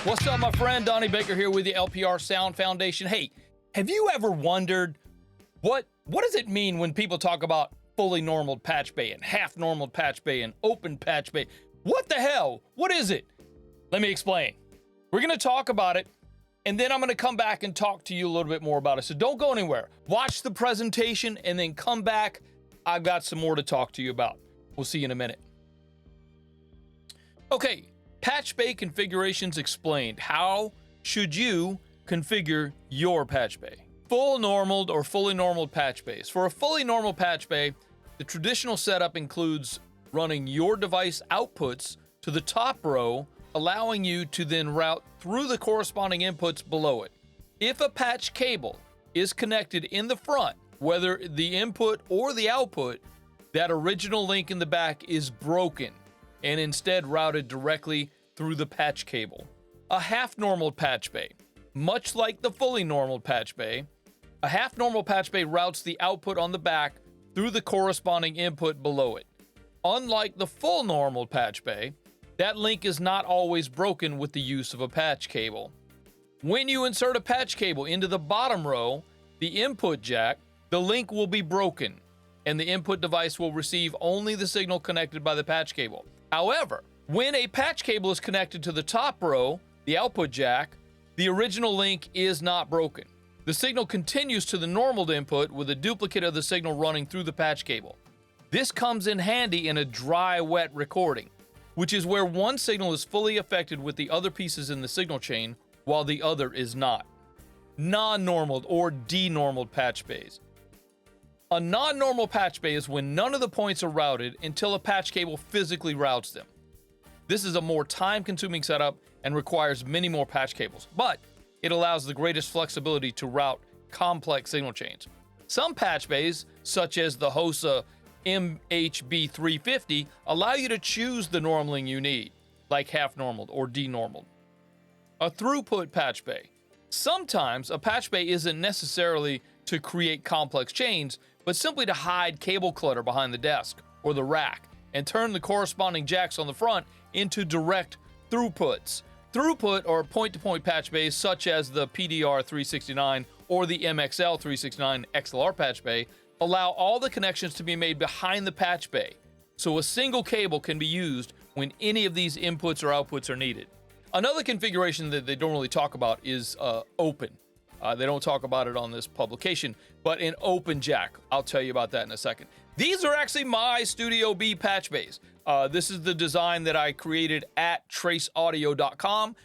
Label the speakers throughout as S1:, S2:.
S1: What's up, my friend? Donnie Baker here with the LPR Sound Foundation. Hey, have you ever wondered what does it mean when people talk about fully normal patch bay and half normal patch bay and open patch bay? What the hell? What is it? Let me explain. We're going to talk about it, and then I'm going to come back and talk to you a little bit more about it. So don't go anywhere. Watch the presentation and then come back. I've got some more to talk to you about. We'll see you in a minute. Okay, patch bay configurations explained. How should you configure your patch bay? Full normaled or fully normaled patch bays. For a fully normal patch bay, the traditional setup includes running your device outputs to the top row, allowing you to then route through the corresponding inputs below it. If a patch cable is connected in the front, whether the input or the output, that original link in the back is broken and instead routed directly through the patch cable. A half normal patch bay. Much like the fully normal patch bay, a half normal patch bay routes the output on the back through the corresponding input below it. Unlike the full normal patch bay, that link is not always broken with the use of a patch cable. When you insert a patch cable into the bottom row, the input jack, the link will be broken, and the input device will receive only the signal connected by the patch cable. However, when a patch cable is connected to the top row, the output jack, the original link is not broken. The signal continues to the normaled input with a duplicate of the signal running through the patch cable. This comes in handy in a dry-wet recording, which is where one signal is fully affected with the other pieces in the signal chain, while the other is not. Non-normaled or denormaled patch bays. A non-normal patch bay is when none of the points are routed until a patch cable physically routes them. This is a more time-consuming setup and requires many more patch cables, but it allows the greatest flexibility to route complex signal chains. Some patch bays, such as the HOSA MHB350, allow you to choose the normaling you need, like half-normaled or denormaled. A throughput patch bay. Sometimes a patch bay isn't necessarily to create complex chains, but simply to hide cable clutter behind the desk or the rack and turn the corresponding jacks on the front into direct throughputs. Throughput or point-to-point patch bays such as the PDR369 or the MXL369 XLR patch bay allow all the connections to be made behind the patch bay, so a single cable can be used when any of these inputs or outputs are needed. Another configuration that they don't really talk about is open. They don't talk about it on this publication, but an open jack. I'll tell you about that in a second. These are actually my Studio B patch bays. This is the design that I created at traceaudio.com.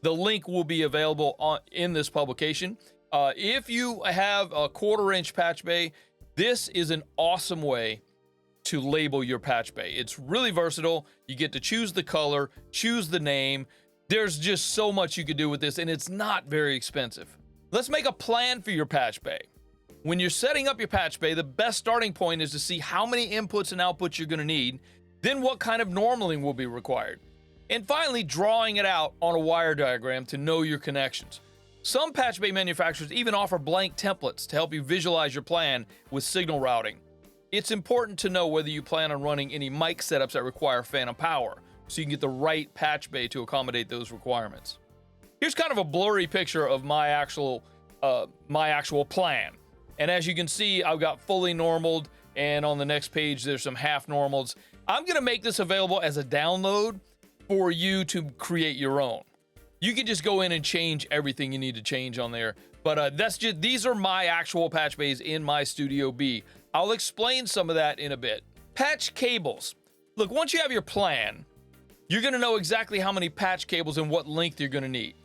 S1: The link will be available in this publication. If you have a 1/4-inch patch bay, this is an awesome way to label your patch bay. It's really versatile. You get to choose the color, choose the name. There's just so much you could do with this, and it's not very expensive. Let's make a plan for your patch bay. When you're setting up your patch bay, the best starting point is to see how many inputs and outputs you're going to need, then what kind of normaling will be required, and finally drawing it out on a wire diagram to know your connections. Some patch bay manufacturers even offer blank templates to help you visualize your plan with signal routing. It's important to know whether you plan on running any mic setups that require phantom power, so you can get the right patch bay to accommodate those requirements. Here's kind of a blurry picture of my actual plan. And as you can see, I've got fully normaled, and on the next page, there's some half normals. I'm gonna make this available as a download for you to create your own. You can just go in and change everything you need to change on there. But these are my actual patch bays in my Studio B. I'll explain some of that in a bit. Patch cables. Look, once you have your plan, you're gonna know exactly how many patch cables and what length you're gonna need.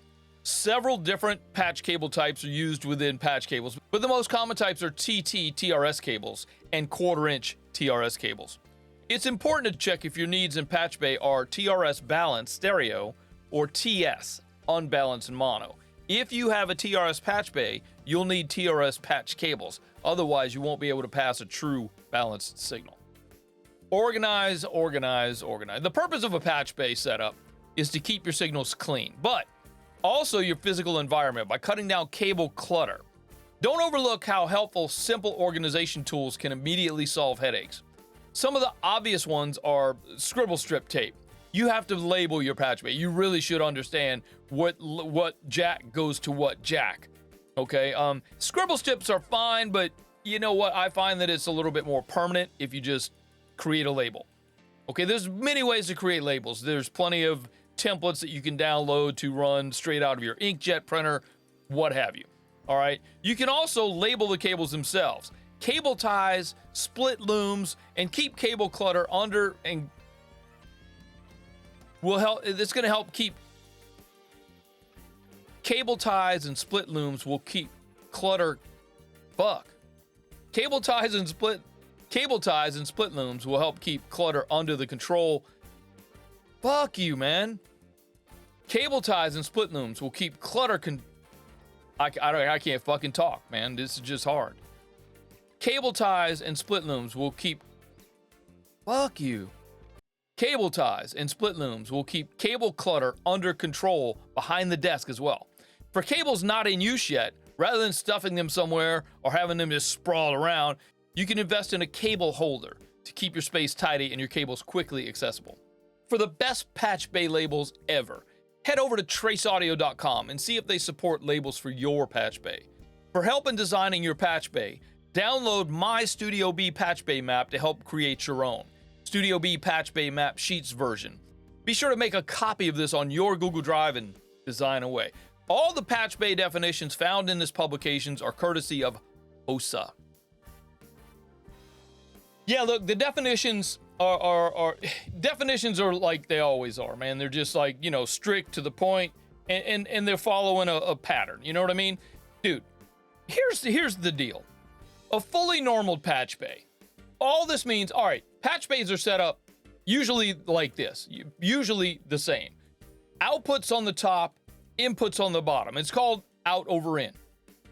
S1: Several different patch cable types are used within patch cables, but the most common types are TT TRS cables and 1/4-inch TRS cables. It's important to check if your needs in patch bay are TRS balanced stereo or TS unbalanced and mono. If you have a TRS patch bay, you'll need TRS patch cables. Otherwise, you won't be able to pass a true balanced signal. Organize, organize, organize. The purpose of a patch bay setup is to keep your signals clean, but also your physical environment by cutting down cable clutter. Don't overlook how helpful simple organization tools can immediately solve headaches. Some of the obvious ones are scribble strip tape. you have to label your patch bay. You really should understand what jack goes to what jack. Okay, scribble strips are fine, but you know what? I find that it's a little bit more permanent if you just create a label. Okay, there's many ways to create labels. There's plenty of templates that you can download to run straight out of your inkjet printer, what have you. All right, you can also label the cables themselves. Cable ties, split looms, and keep cable clutter under and will help. It's going to help keep cable ties and split looms will keep clutter. Cable ties and split looms will help keep clutter under the control. Fuck you, man. Cable ties and split looms will keep clutter. I can't fucking talk, man. This is just hard. Cable ties and split looms will keep. Fuck you. Cable ties and split looms will keep cable clutter under control behind the desk as well. For cables not in use yet, rather than stuffing them somewhere or having them just sprawl around, you can invest in a cable holder to keep your space tidy and your cables quickly accessible. For the best patch bay labels ever, head over to traceaudio.com and see if they support labels for your patch bay. For help in designing your patch bay, download my Studio B patch bay map to help create your own. Studio B patch bay map sheets version. Be sure to make a copy of this on your Google Drive and design away. All the patch bay definitions found in this publications are courtesy of HOSA. Yeah, look, the definitions are definitions are like they always are, man. They're just like, you know, strict to the point, and they're following a pattern. You know what I mean? Dude, here's the deal. A fully normal patch bay. All this means, all right, patch bays are set up usually like this, usually the same. Outputs on the top, inputs on the bottom. It's called out over in.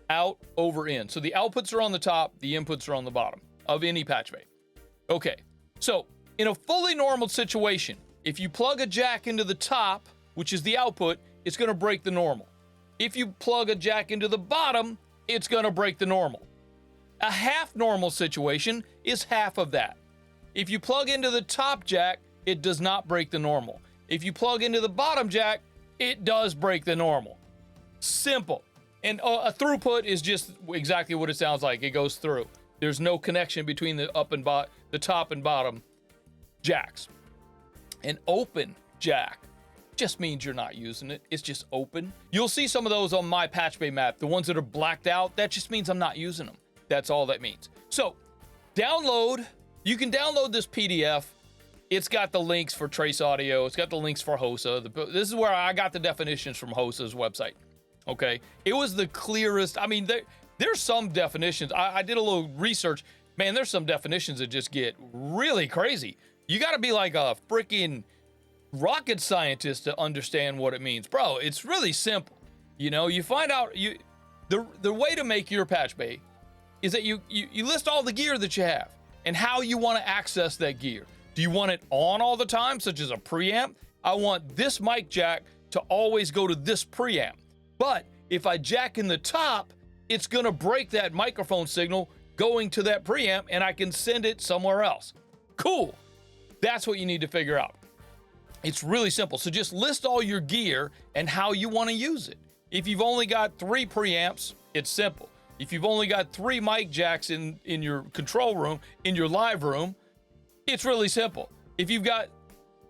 S1: Out over in. So the outputs are on the top, the inputs are on the bottom of any patch bay. Okay, so in a fully normal situation, if you plug a jack into the top, which is the output, it's going to break the normal. If you plug a jack into the bottom, it's going to break the normal. A half normal situation is half of that. If you plug into the top jack, it does not break the normal. If you plug into the bottom jack, it does break the normal. Simple. And a throughput is just exactly what it sounds like. It goes through. There's no connection between the the top and bottom jacks. An open jack just means you're not using it. It's just open. You'll see some of those on my patch bay map. The ones that are blacked out, that just means I'm not using them. That's all that means. So you can download this PDF. It's got the links for Trace Audio. It's got the links for HOSA. This is where I got the definitions from HOSA's website. Okay. It was the clearest. I mean, there's some definitions. I did a little research. Man, there's some definitions that just get really crazy. You got to be like a freaking rocket scientist to understand what it means. Bro, it's really simple. You know, you find out the way to make your patch bay is that you list all the gear that you have and how you want to access that gear. Do you want it on all the time, such as a preamp? I want this mic jack to always go to this preamp. But if I jack in the top, it's going to break that microphone signal going to that preamp, and I can send it somewhere else. Cool. That's what you need to figure out. It's really simple. So just list all your gear and how you want to use it. If you've only got 3 preamps, it's simple. If you've only got 3 mic jacks in your control room, in your live room, it's really simple. If you've got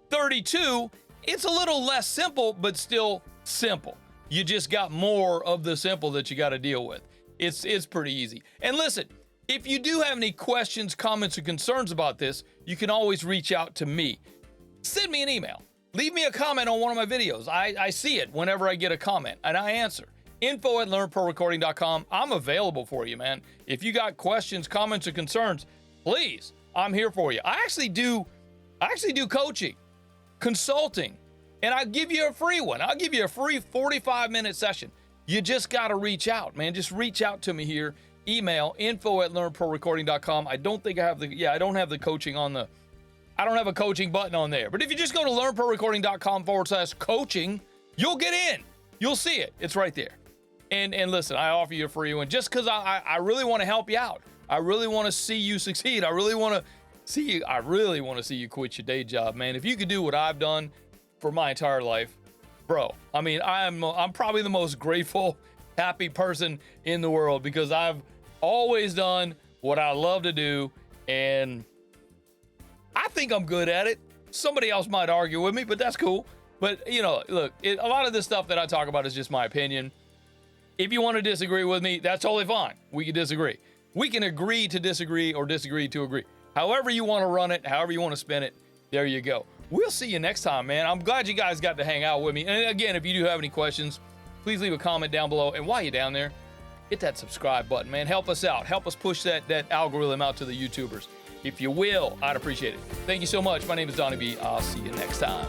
S1: 32, it's a little less simple, but still simple. You just got more of the simple that you got to deal with. It's pretty easy. And listen, if you do have any questions, comments, or concerns about this, you can always reach out to me. Send me an email. Leave me a comment on one of my videos. I see it whenever I get a comment, and I answer. info@learnprorecording.com. I'm available for you, man. If you got questions, comments, or concerns, please, I'm here for you. I actually do coaching, consulting, and I'll give you a free one. I'll give you a free 45-minute session. You just got to reach out, man. Just reach out to me here. Email info@learnprorecording.com. I don't think I have I don't have the coaching on the, I don't have a coaching button on there. But if you just go to learnprorecording.com/coaching, you'll get in. You'll see it. It's right there. And listen, I offer you a free one just because I really want to help you out. I really want to see you succeed. I really want to see you. I really want to see you quit your day job, man. If you could do what I've done for my entire life, bro. I mean, I'm probably the most grateful, happy person in the world because I've always done what I love to do, and I think I'm good at it. Somebody else might argue with me, but that's cool. But, you know, look, a lot of this stuff that I talk about is just my opinion. If you want to disagree with me, that's totally fine. We can disagree. We can agree to disagree or disagree to agree. However you want to run it, however you want to spin it, there you go. We'll see you next time, man. I'm glad you guys got to hang out with me. And again, if you do have any questions, please leave a comment down below. And while you're down there, hit that subscribe button, man. Help us out. Help us push that algorithm out to the YouTubers. If you will, I'd appreciate it. Thank you so much. My name is Donnie B. I'll see you next time.